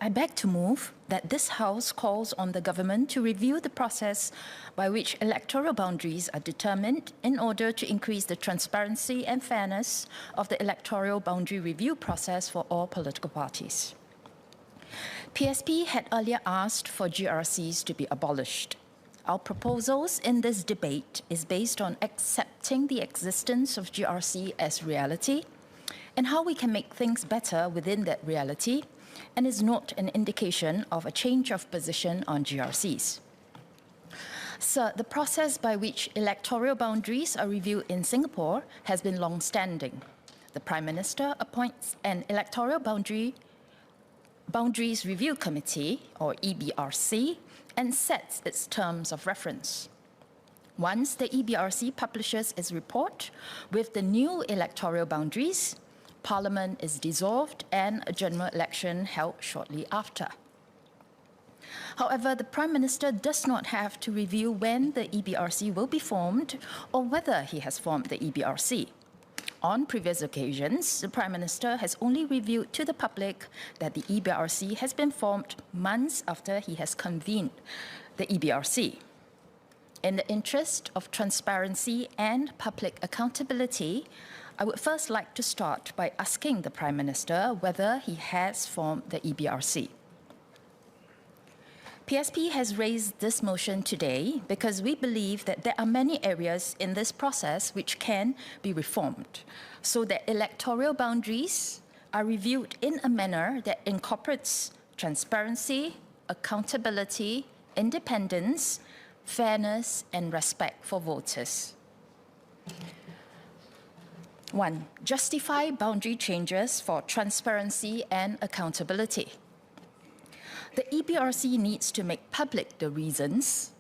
I beg to move that this House calls on the government to review the process by which electoral boundaries are determined in order to increase the transparency and fairness of the Electoral Boundary Review process for all political parties. PSP had earlier asked for GRCs to be abolished. Our proposals in this debate is based on accepting the existence of GRC as reality and how we can make things better within that reality, and is not an indication of a change of position on GRCs. Sir, the process by which electoral boundaries are reviewed in Singapore has been long-standing. The Prime Minister appoints an Electoral Boundaries Review Committee, or EBRC, and sets its terms of reference. Once the EBRC publishes its report with the new electoral boundaries, Parliament is dissolved and a general election held shortly after. However, the Prime Minister does not have to review when the EBRC will be formed or whether he has formed the EBRC. On previous occasions, the Prime Minister has only revealed to the public that the EBRC has been formed months after he has convened the EBRC. In the interest of transparency and public accountability, I would first like to start by asking the Prime Minister whether he has formed the EBRC. PSP has raised this motion today because we believe that there are many areas in this process which can be reformed, so that electoral boundaries are reviewed in a manner that incorporates transparency, accountability, independence, fairness, and respect for voters. 1. Justify boundary changes for transparency and accountability. The EBRC needs to make public the reasons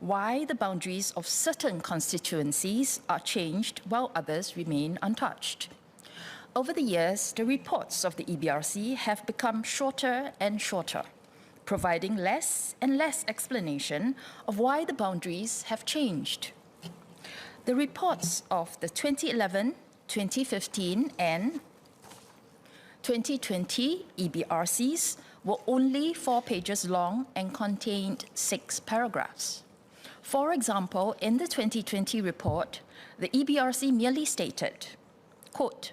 why the boundaries of certain constituencies are changed while others remain untouched. Over the years, the reports of the EBRC have become shorter and shorter, providing less and less explanation of why the boundaries have changed. The reports of the 2011, 2015 and 2020 EBRCs were only 4 pages long and contained 6 paragraphs. For example, in the 2020 report, the EBRC merely stated, quote,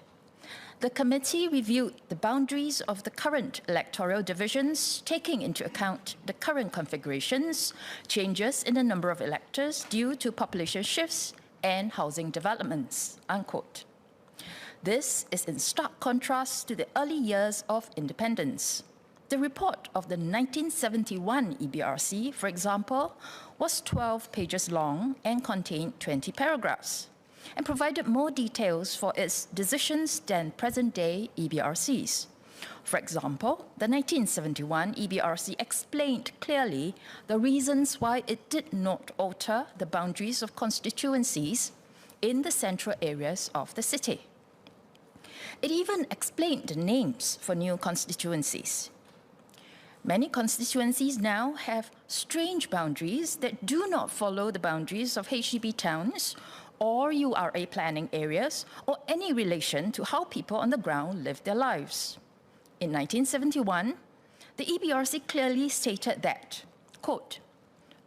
"The committee reviewed the boundaries of the current electoral divisions, taking into account the current configurations, changes in the number of electors due to population shifts and housing developments," unquote. This is in stark contrast to the early years of independence. The report of the 1971 EBRC, for example, was 12 pages long and contained 20 paragraphs, and provided more details for its decisions than present-day EBRCs. For example, the 1971 EBRC explained clearly the reasons why it did not alter the boundaries of constituencies in the central areas of the city. It even explained the names for new constituencies. Many constituencies now have strange boundaries that do not follow the boundaries of HDB towns or URA planning areas or any relation to how people on the ground live their lives. In 1971, the EBRC clearly stated that, quote,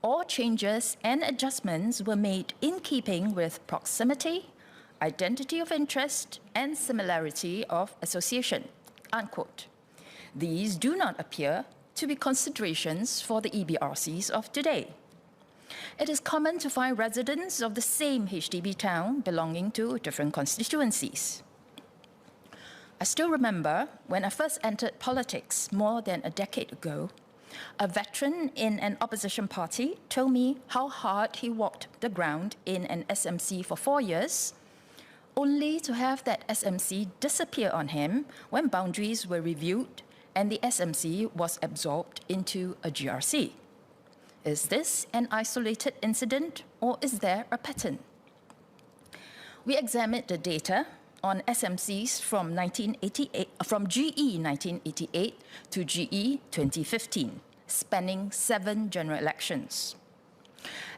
"All changes and adjustments were made in keeping with proximity, identity of interest, and similarity of association," unquote. These do not appear to be considerations for the EBRCs of today. It is common to find residents of the same HDB town belonging to different constituencies. I still remember when I first entered politics more than a decade ago, a veteran in an opposition party told me how hard he walked the ground in an SMC for 4 years, only to have that SMC disappear on him when boundaries were reviewed and the SMC was absorbed into a GRC. Is this an isolated incident, or is there a pattern? We examined the data on SMCs from GE 1988 to GE 2015, spanning 7 general elections.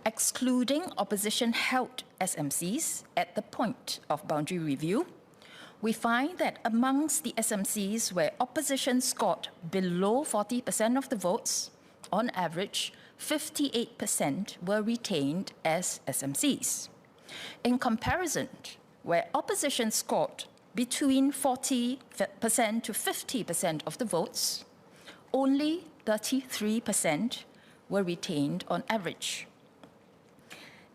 Excluding opposition-held SMCs at the point of boundary review, we find that amongst the SMCs where opposition scored below 40% of the votes, on average, 58% were retained as SMCs. In comparison, where opposition scored between 40% to 50% of the votes, only 33% were retained on average.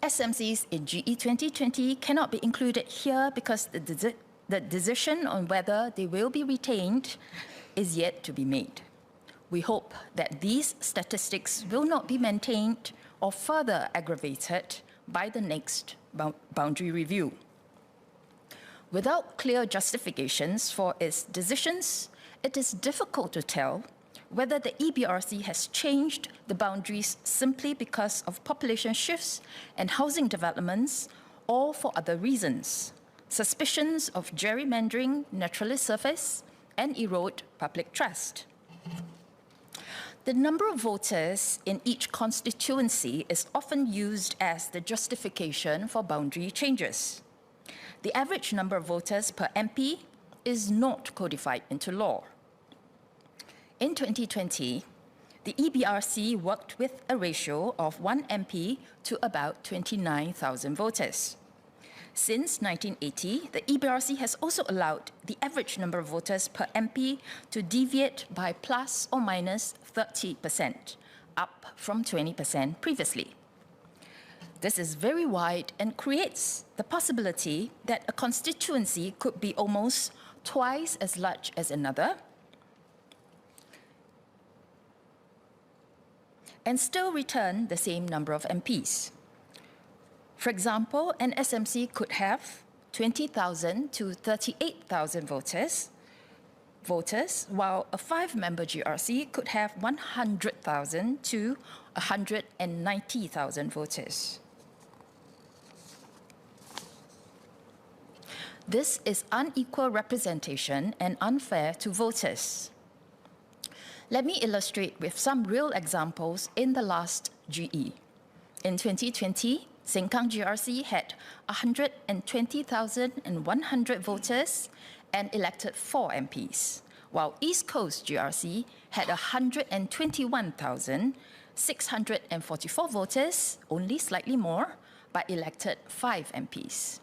SMCs in GE 2020 cannot be included here because the decision on whether they will be retained is yet to be made. We hope that these statistics will not be maintained or further aggravated by the next boundary review. Without clear justifications for its decisions, it is difficult to tell whether the EBRC has changed the boundaries simply because of population shifts and housing developments or for other reasons. Suspicions of gerrymandering naturally surface and erode public trust. The number of voters in each constituency is often used as the justification for boundary changes. The average number of voters per MP is not codified into law. In 2020, the EBRC worked with a ratio of 1 MP to about 29,000 voters. Since 1980, the EBRC has also allowed the average number of voters per MP to deviate by plus or minus 30%, up from 20% previously. This is very wide and creates the possibility that a constituency could be almost twice as large as another and still return the same number of MPs. For example, an SMC could have 20,000 to 38,000 voters, while a 5-member GRC could have 100,000 to 190,000 voters. This is unequal representation and unfair to voters. Let me illustrate with some real examples in the last GE. In 2020, Sengkang GRC had 120,100 voters and elected 4 MPs, while East Coast GRC had 121,644 voters, only slightly more, but elected 5 MPs.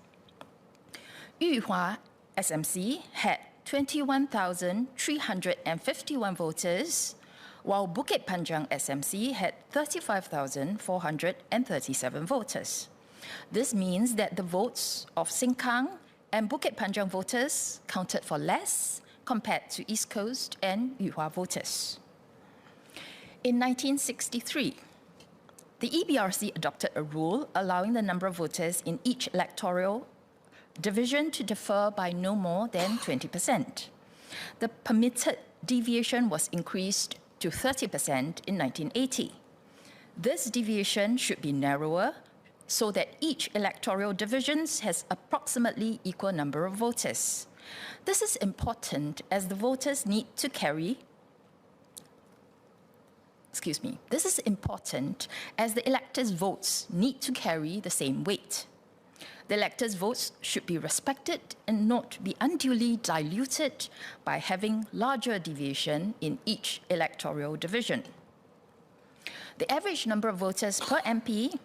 Yuhua SMC had 21,351 voters, while Bukit Panjang SMC had 35,437 voters. This means that the votes of Sengkang and Bukit Panjang voters counted for less compared to East Coast and Yuhua voters. In 1963, the EBRC adopted a rule allowing the number of voters in each electoral division to differ by no more than 20%. The permitted deviation was increased to 30% in 1980. This deviation should be narrower so that each electoral division has approximately equal number of voters. This is important as the voters need to carry This is important as the electors' votes need to carry the same weight. The electors' votes should be respected and not be unduly diluted by having larger deviation in each electoral division. The average number of voters per MP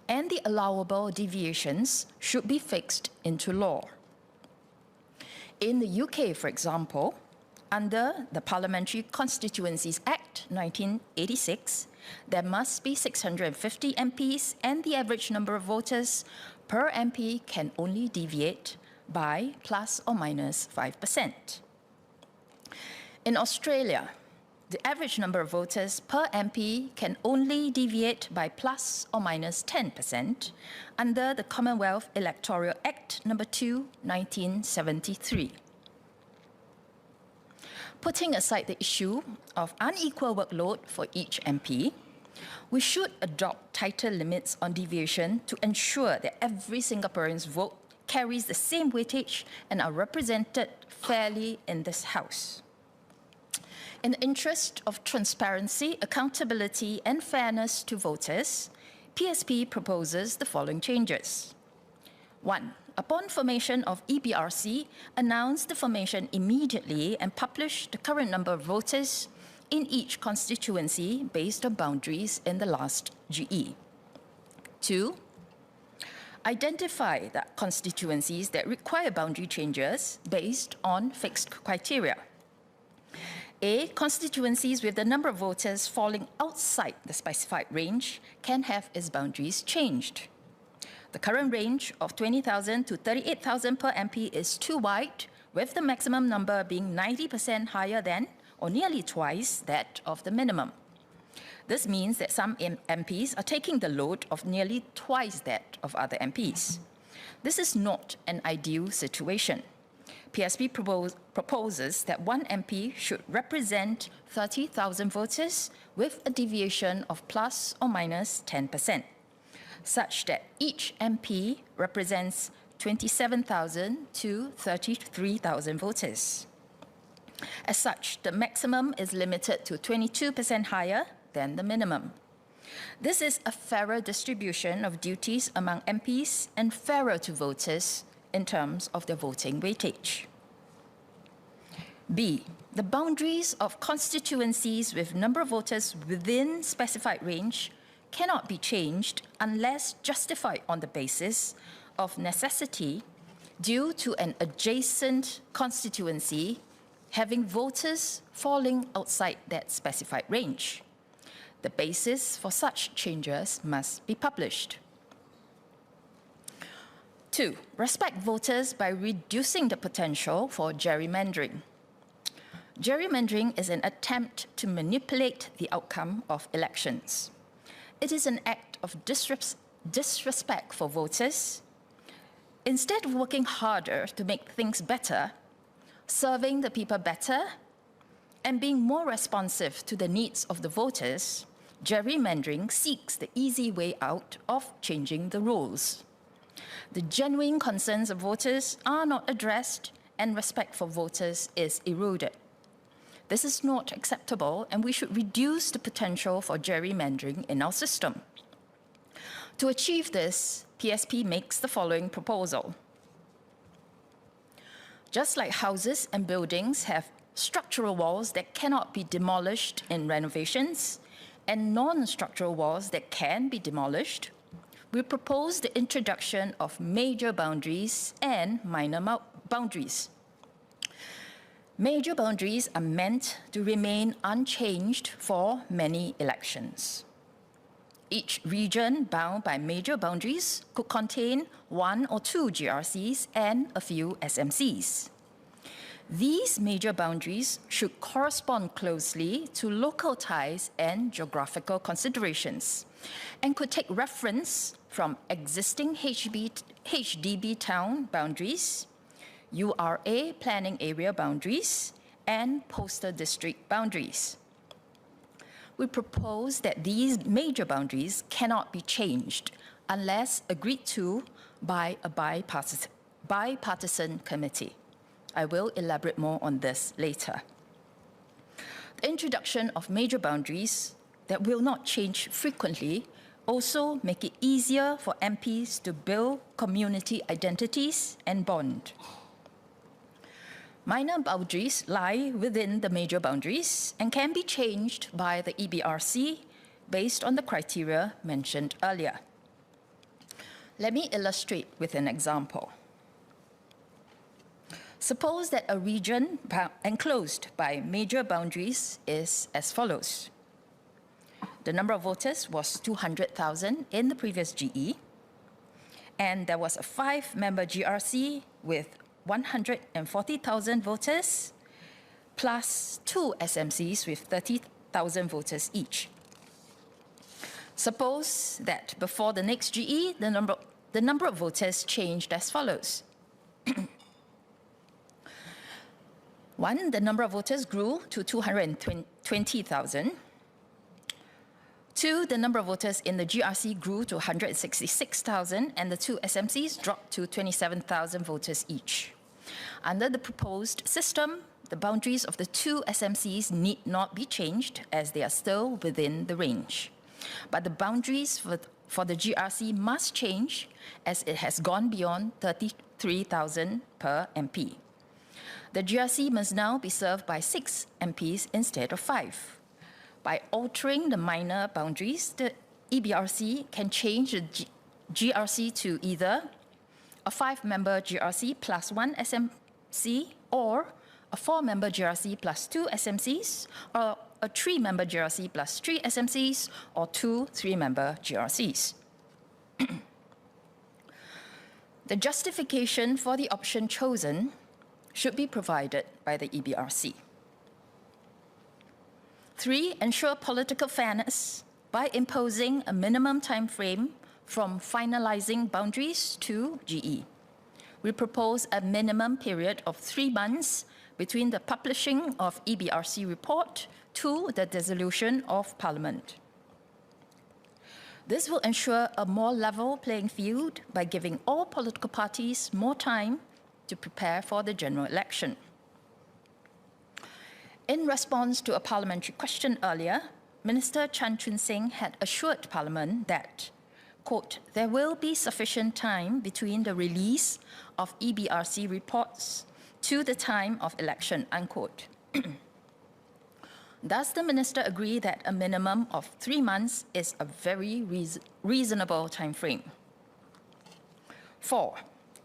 and the allowable deviations should be fixed into law. In the UK, for example, under the Parliamentary Constituencies Act 1986, there must be 650 MPs and the average number of voters per MP can only deviate by plus or minus 5%. In Australia, the average number of voters per MP can only deviate by plus or minus 10% under the Commonwealth Electoral Act No. 2, 1973. Putting aside the issue of unequal workload for each MP, we should adopt tighter limits on deviation to ensure that every Singaporean's vote carries the same weightage and are represented fairly in this House. In the interest of transparency, accountability, and fairness to voters, PSP proposes the following changes. 1. upon formation of EBRC, announce the formation immediately and publish the current number of voters in each constituency based on boundaries in the last GE. 2, identify the constituencies that require boundary changes based on fixed criteria. A, constituencies with the number of voters falling outside the specified range can have its boundaries changed. The current range of 20,000 to 38,000 per MP is too wide, with the maximum number being 90% higher than or nearly twice that of the minimum. This means that some MPs are taking the load of nearly twice that of other MPs. This is not an ideal situation. PSP proposes that one MP should represent 30,000 voters with a deviation of plus or minus 10%, such that each MP represents 27,000 to 33,000 voters. As such, the maximum is limited to 22% higher than the minimum. This is a fairer distribution of duties among MPs and fairer to voters in terms of their voting weightage. B, the boundaries of constituencies with number of voters within specified range cannot be changed unless justified on the basis of necessity due to an adjacent constituency having voters falling outside that specified range. The basis for such changes must be published. 2, respect voters by reducing the potential for gerrymandering. Gerrymandering is an attempt to manipulate the outcome of elections. It is an act of disrespect for voters. Instead of working harder to make things better, serving the people better, and being more responsive to the needs of the voters, gerrymandering seeks the easy way out of changing the rules. The genuine concerns of voters are not addressed, and respect for voters is eroded. This is not acceptable, and we should reduce the potential for gerrymandering in our system. To achieve this, PSP makes the following proposal. Just like houses and buildings have structural walls that cannot be demolished in renovations and non-structural walls that can be demolished, we propose the introduction of major boundaries and minor boundaries. Major boundaries are meant to remain unchanged for many elections. Each region bound by major boundaries could contain 1 or 2 GRCs and a few SMCs. These major boundaries should correspond closely to local ties and geographical considerations, and could take reference from existing HDB town boundaries, URA planning area boundaries, and postal district boundaries. We propose that these major boundaries cannot be changed unless agreed to by a bipartisan committee. I will elaborate more on this later. The introduction of major boundaries that will not change frequently also make it easier for MPs to build community identities and bond. Minor boundaries lie within the major boundaries and can be changed by the EBRC based on the criteria mentioned earlier. Let me illustrate with an example. Suppose that a region enclosed by major boundaries is as follows. The number of voters was 200,000 in the previous GE, and there was a 5-member GRC with 140,000 voters, plus 2 SMCs with 30,000 voters each. Suppose that before the next GE, the number of voters changed as follows. 1, the number of voters grew to 220,000. 2, the number of voters in the GRC grew to 166,000, and the 2 SMCs dropped to 27,000 voters each. Under the proposed system, the boundaries of the 2 SMCs need not be changed as they are still within the range. But the boundaries for the GRC must change as it has gone beyond 3,000 per MP. The GRC must now be served by 6 MPs instead of 5. By altering the minor boundaries, the EBRC can change the GRC to either a 5-member GRC plus 1 SMC, or a 4-member GRC plus 2 SMCs, or a 3-member GRC plus 3 SMCs, or 2 3-member GRCs. The justification for the option chosen should be provided by the EBRC. 3, ensure political fairness by imposing a minimum time frame from finalizing boundaries to GE. We propose a minimum period of 3 months between the publishing of EBRC report to the dissolution of Parliament. This will ensure a more level playing field by giving all political parties more time to prepare for the general election. In response to a parliamentary question earlier, Minister Chan Chun Sing had assured Parliament that, quote, there will be sufficient time between the release of EBRC reports to the time of election, unquote. Does the Minister agree that a minimum of 3 months is a very reasonable time frame? 4,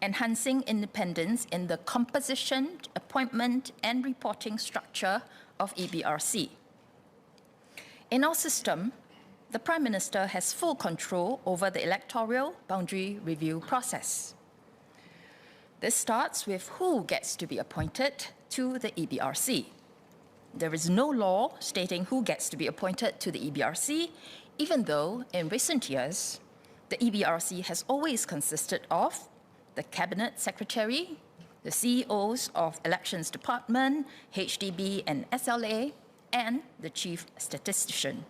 enhancing independence in the composition, appointment, and reporting structure of EBRC. In our system, the Prime Minister has full control over the Electoral Boundary Review process. This starts with who gets to be appointed to the EBRC. There is no law stating who gets to be appointed to the EBRC, even though in recent years, the EBRC has always consisted of the Cabinet Secretary, the CEOs of Elections Department, HDB and SLA, and the Chief Statistician.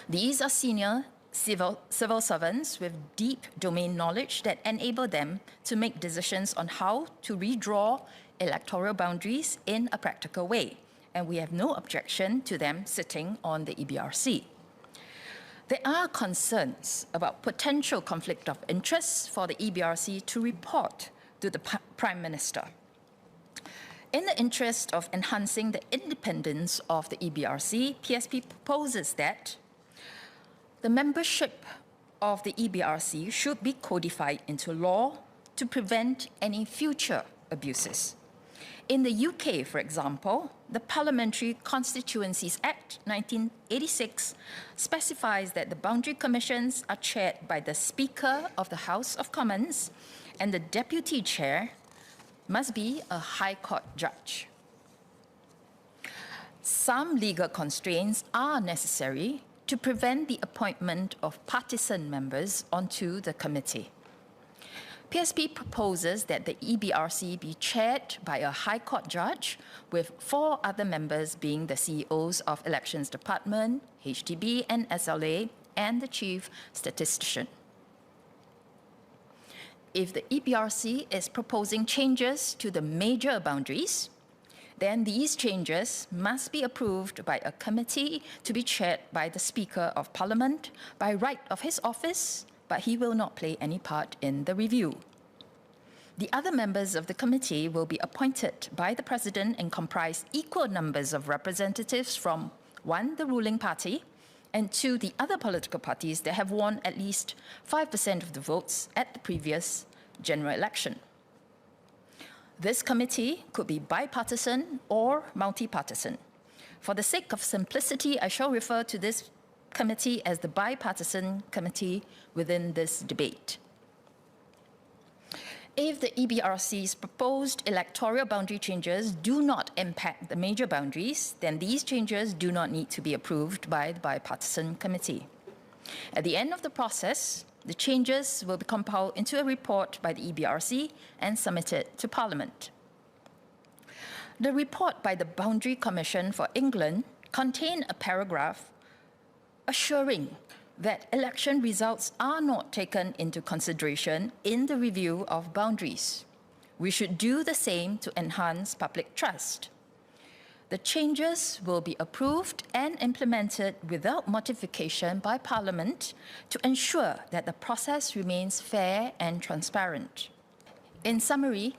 These are senior civil servants with deep domain knowledge that enable them to make decisions on how to redraw electoral boundaries in a practical way, and we have no objection to them sitting on the EBRC. There are concerns about potential conflict of interest for the EBRC to report to the Prime Minister. In the interest of enhancing the independence of the EBRC, PSP proposes that the membership of the EBRC should be codified into law to prevent any future abuses. In the UK, for example, the Parliamentary Constituencies Act 1986 specifies that the boundary commissions are chaired by the Speaker of the House of Commons, and the Deputy Chair must be a High Court judge. Some legal constraints are necessary to prevent the appointment of partisan members onto the committee. PSP proposes that the EBRC be chaired by a High Court judge, with 4 other members being the CEOs of Elections Department, HDB and SLA, and the Chief Statistician. If the EBRC is proposing changes to the major boundaries, then these changes must be approved by a committee to be chaired by the Speaker of Parliament by right of his office, but he will not play any part in the review. The other members of the committee will be appointed by the President and comprise equal numbers of representatives from 1, the ruling party, and 2, the other political parties that have won at least 5% of the votes at the previous general election. This committee could be bipartisan or multi-partisan. For the sake of simplicity, I shall refer to this committee as the bipartisan committee within this debate. If the EBRC's proposed electoral boundary changes do not impact the major boundaries, then these changes do not need to be approved by the bipartisan committee. At the end of the process, the changes will be compiled into a report by the EBRC and submitted to Parliament. The report by the Boundary Commission for England contained a paragraph assuring that election results are not taken into consideration in the review of boundaries. We should do the same to enhance public trust. The changes will be approved and implemented without modification by Parliament to ensure that the process remains fair and transparent. In summary,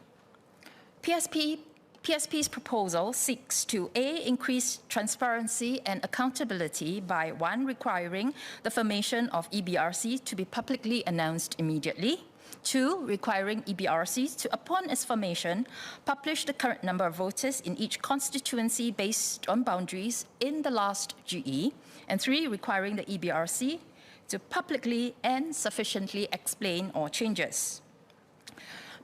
PSP's proposal seeks to A, increase transparency and accountability by 1, requiring the formation of EBRC to be publicly announced immediately, 2, requiring EBRC to, upon its formation, publish the current number of voters in each constituency based on boundaries in the last GE, and 3, requiring the EBRC to publicly and sufficiently explain all changes.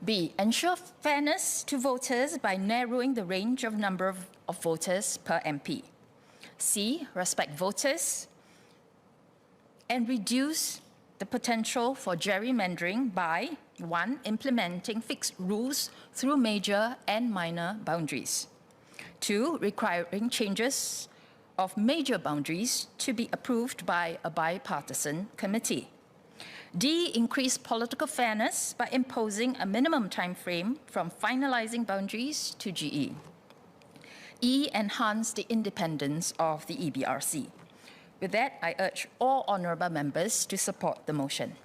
B, ensure fairness to voters by narrowing the range of number of voters per MP. C, respect voters and reduce the potential for gerrymandering by 1, implementing fixed rules through major and minor boundaries. 2, requiring changes of major boundaries to be approved by a bipartisan committee. D, increase political fairness by imposing a minimum time frame from finalizing boundaries to GE. E, enhance the independence of the EBRC. With that, I urge all honourable members to support the motion.